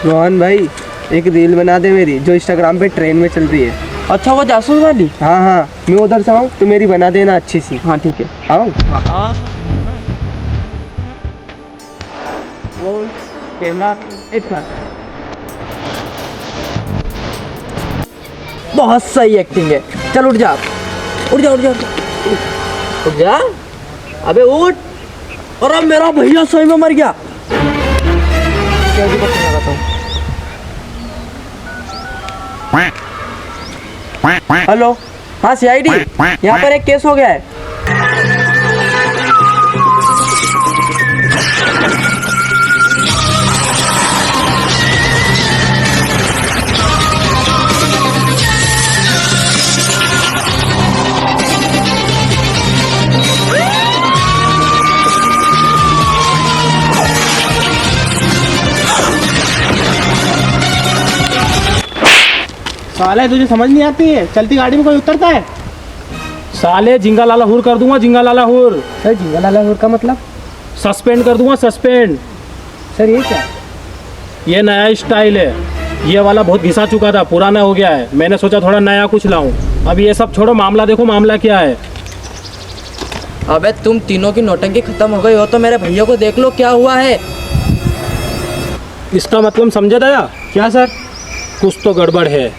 रोहन भाई, एक रील बना दे मेरी, जो इंस्टाग्राम पे ट्रेन में चल रही है। अच्छा, वो जासूस वाली? हाँ हाँ, मैं उधर से आऊँ तो मेरी बना देना अच्छी सी। हाँ ठीक है। आऊँ? हाँ। वो कैमरा इतना बहुत सही एक्टिंग है। चल उठ जा, उठ जा, उठ जा, उठ जा। अबे उठ। और अब मेरा भैया सही में मर गया। हेलो, हाँ सीआईडी, यहाँ पर एक केस हो गया है। साले तुझे समझ नहीं आती है? चलती गाड़ी में कोई उतरता है? साले जिंगा लाला हुर कर दूंगा, जिंगा लाला हुर। सर, जिंगा लाला हुर का मतलब? सस्पेंड कर दूंगा, सस्पेंड। सर ये क्या? ये नया स्टाइल है। ये वाला बहुत घिसा चुका था, पुराना हो गया है। मैंने सोचा थोड़ा नया कुछ लाऊं। अब ये सब छोड़ो, मामला देखो, मामला क्या है। अबे तुम तीनों की नौटंकी खत्म हो गई हो तो मेरे भैया को देख लो क्या हुआ है। इसका मतलब समझे दया? क्या सर? कुछ तो गड़बड़ है।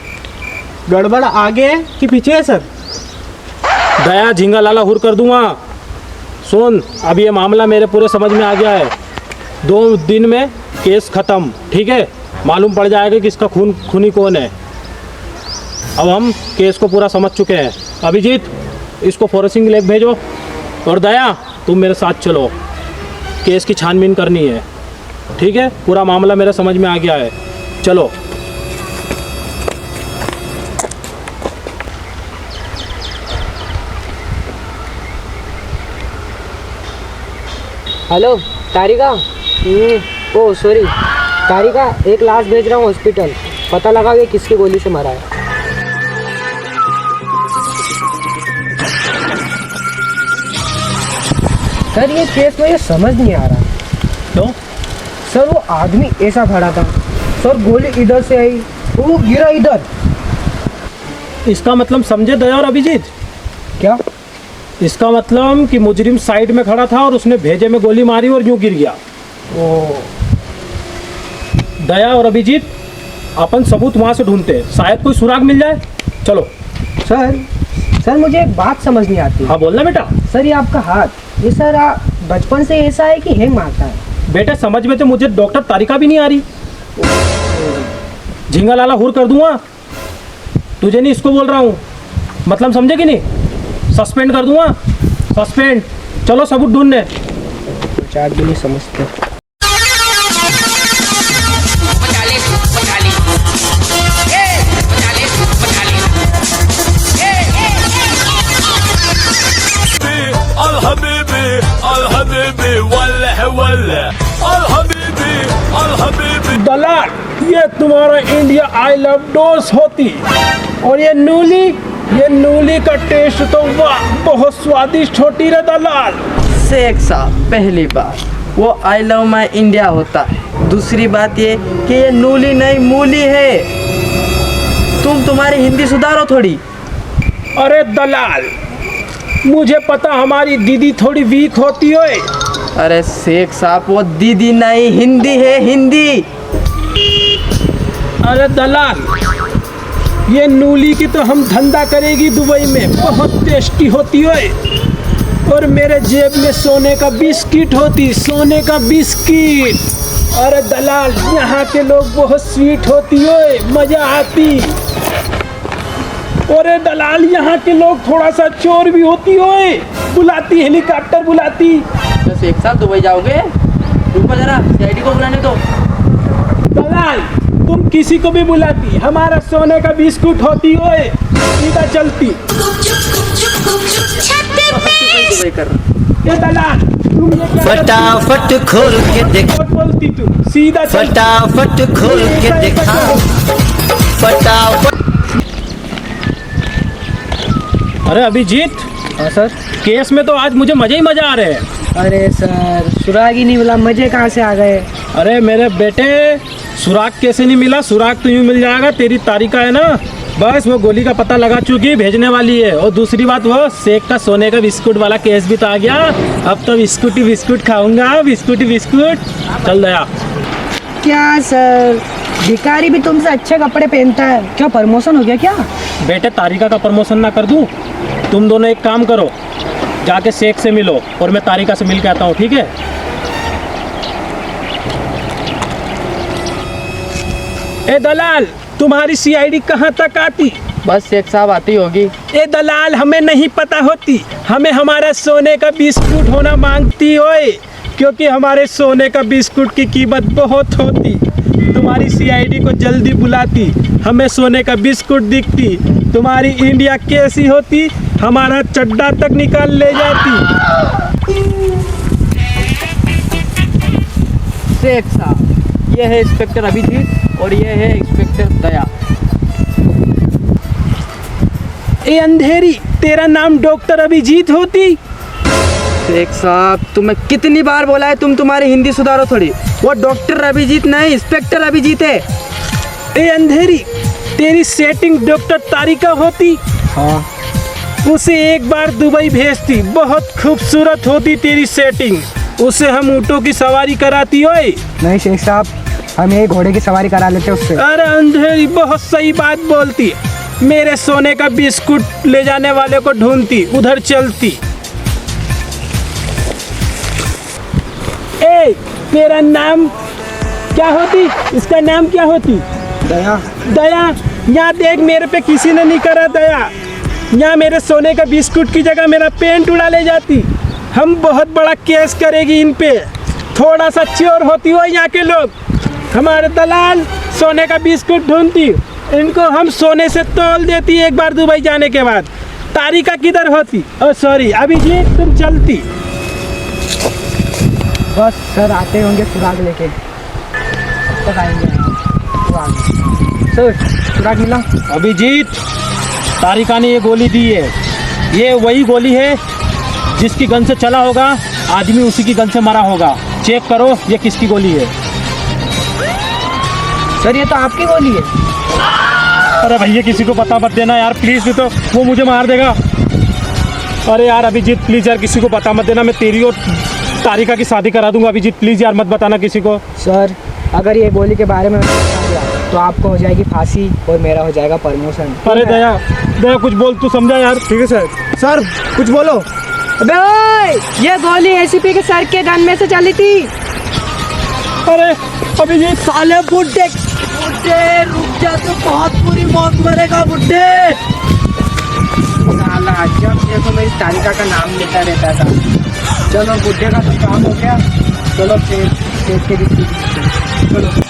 गड़बड़ आगे है कि पीछे है सर? दया, झिंगा लाला हुर कर दूंगा। सुन, अब ये मामला मेरे पूरे समझ में आ गया है। 2 दिन में केस खत्म, ठीक है? मालूम पड़ जाएगा कि इसका खूनी कौन है। अब हम केस को पूरा समझ चुके हैं। अभिजीत, इसको फॉरेंसिक लैब भेजो। और दया, तुम मेरे साथ चलो, केस की छानबीन करनी है, ठीक है? पूरा मामला मेरे समझ में आ गया है, चलो। हेलो तारिका। ओ सॉरी तारिका, एक लाश भेज रहा हूँ हॉस्पिटल। पता लगा ये किसकी गोली से मरा है। सर ये केस मुझे समझ नहीं आ रहा। क्यों? सर वो आदमी ऐसा खड़ा था, सर गोली इधर से आई, वो गिरा इधर। इसका मतलब समझे दया और अभिजीत? क्या? इसका मतलब कि मुजरिम साइड में खड़ा था और उसने भेजे में गोली मारी और यूं गिर गया। ओ दया और अभिजीत, अपन सबूत वहां से ढूंढते हैं, शायद कोई सुराग मिल जाए। चलो। सर मुझे एक बात समझ नहीं आती। हाँ बोलना बेटा। सर ये आपका हाथ, ये सर बचपन से ऐसा है कि हैंग मारता है? बेटे समझ में तो मुझे डॉक्टर तारिका भी नहीं आ रही। झिंगा लाला हुर कर दूंगा, तुझे नहीं इसको बोल रहा हूँ। मतलब समझे कि नहीं? सस्पेंड कर दूंगा, सस्पेंड। चलो सबूत ढूंढने। चार भी नहीं समझते। दलाल, ये तुम्हारा इंडिया आई लव डोस होती, और ये नूली का टेस्ट तो वाह, बहुत स्वादिष्ट होती रे दलाल। शेख साहब, पहली बात वो आई लव माई इंडिया होता है। दूसरी बात ये कि ये नूली नहीं मूली है। तुम्हारी हिंदी सुधारो थोड़ी। अरे दलाल, मुझे पता हमारी दीदी थोड़ी वीक होती है। अरे शेख साहब, वो दीदी नहीं, हिंदी है, हिंदी। अरे दलाल, ये नूली की तो हम धंधा करेगी दुबई में, बहुत टेस्टी होती है। और मेरे जेब में सोने का बिस्किट होती, सोने का बिस्किट। अरे दलाल, यहाँ के लोग बहुत स्वीट होती है, मजा आती। अरे दलाल, यहाँ के लोग थोड़ा सा चोर भी होती है, बुलाती, हेलीकॉप्टर बुलाती। तो शेख साहब दुबई जाओगे? रुको जरा, सीआईडी को बुलाने दो। दलाल, तुम किसी को भी बुलाती, हमारा सोने का बिस्कुट होती है, सीधा चलती। दुबई कर ये दलाल, तुम ये क्या फटाफट खोल के देख, बोलती तुम, सीधा चलती। फटाफट खोल के देखा, फटाफट। अरे अभिजीत। हाँ सर। केस में तो आज मुझे मजे ही मजा आ रहे हैं। अरे सर, सुराग ही नहीं मिला, मजे कहाँ से आ गए? अरे मेरे बेटे, सुराग कैसे नहीं मिला? सुराग तो यूं मिल जाएगा, तेरी तारिका है ना, बस वो गोली का पता लगा चुकी, भेजने वाली है। और दूसरी बात, वो शेख का सोने का बिस्कुट वाला केस भी तो आ गया। अब तो बिस्कुट ही बिस्कुट खाऊंगा, बिस्कुट ही बिस्कुट। चल दया। क्या सर, भिखारी भी तुमसे अच्छे कपड़े पहनता है, क्या प्रमोशन हो गया क्या? बेटे तारिका का प्रमोशन ना कर दूं? तुम दोनों एक काम करो, जाके शेख से मिलो और मैं तारिका से मिल के आता हूँ, ठीक है? ए दलाल, तुम्हारी सीआईडी कहाँ तक आती? बस शेख साहब आती होगी। ए दलाल, हमें नहीं पता होती, हमें हमारा सोने का बिस्कुट होना मांगती होए, क्योंकि हमारे सोने का बिस्कुट की कीमत बहुत होती। तुम्हारी सीआईडी को जल्दी बुलाती, हमें सोने का बिस्कुट दिखती, तुम्हारी इंडिया कैसी होती, हमारा चड्डा तक निकाल ले जाती। शेख साहब, ये है इंस्पेक्टर अभिजीत और ये है इंस्पेक्टर दया। ए अंधेरी, तेरा नाम डॉक्टर अभिजीत होती? शेख साहब, तुम्हें कितनी बार बोला है तुम तुम्हारी हिंदी सुधारो थोड़ी। वो डॉक्टर अभिजीत नहीं, इंस्पेक्टर अभिजीत है। ए अंधेरी, तेरी सेटिंग डॉक्टर तारिका होती? हाँ। उसे एक बार दुबई भेजती, बहुत खूबसूरत होती तेरी सेटिंग, उसे हम ऊँटों की सवारी कराती ओए। नहीं शेख साहब, हम ये घोड़े की सवारी करा लेते उससे। अरे अंधेरी, बहुत सही बात बोलती, मेरे सोने का बिस्कुट ले जाने वाले को ढूंढती, उधर चलती। ए, तेरा नाम क्या होती? इसका नाम क्या होती? दया। दया, यहाँ देख, मेरे पे किसी ने नहीं करा दया, यहाँ मेरे सोने का बिस्कुट की जगह मेरा पेंट उड़ा ले जाती। हम बहुत बड़ा केस करेगी इन पे, थोड़ा सा चोर होती हो यहाँ के लोग। हमारे दलाल सोने का बिस्कुट ढूंढती, इनको हम सोने से तौल देती एक बार दुबई जाने के बाद। तारिका किधर होती? ओ सॉरी अभिजीत, तुम चलती। बस सर आते होंगे सुराग लेके, कब तक आएंगे? सर सुराग मिला? अभिजीत, तारिका ने ये गोली दी है, ये वही गोली है जिसकी गन से चला होगा, आदमी उसी की गन से मरा होगा। चेक करो ये किसकी गोली है। सर ये तो आपकी गोली है। अरे भैया, किसी को पता मत देना यार प्लीज़, नहीं तो वो मुझे मार देगा। अरे यार अभिजीत प्लीज़ यार, किसी को पता मत देना, मैं तेरी और तारिका की शादी करा दूंगा। अभिजीत प्लीज़ यार, मत बताना किसी को। सर अगर ये गोली के बारे में बता दिया तो आपको हो जाएगी फांसी और मेरा हो जाएगा प्रमोशन। अरे दया, दया कुछ बोल, तू समझा यार। ठीक है सर। सर कुछ बोलो। अबे ओए, ये गोली एसीपी के सर के गन में से चली थी। अरे अभिजीत, साले बुड्ढे, बुड्ढे रुक जा, तो बहुत बुरी मौत मरेगा बुड्ढे। साला जब देखो मेरी तारिका का नाम लेता रहता था। चलो बुड्ढे का तो काम हो गया, चलो पेट के भी चलो।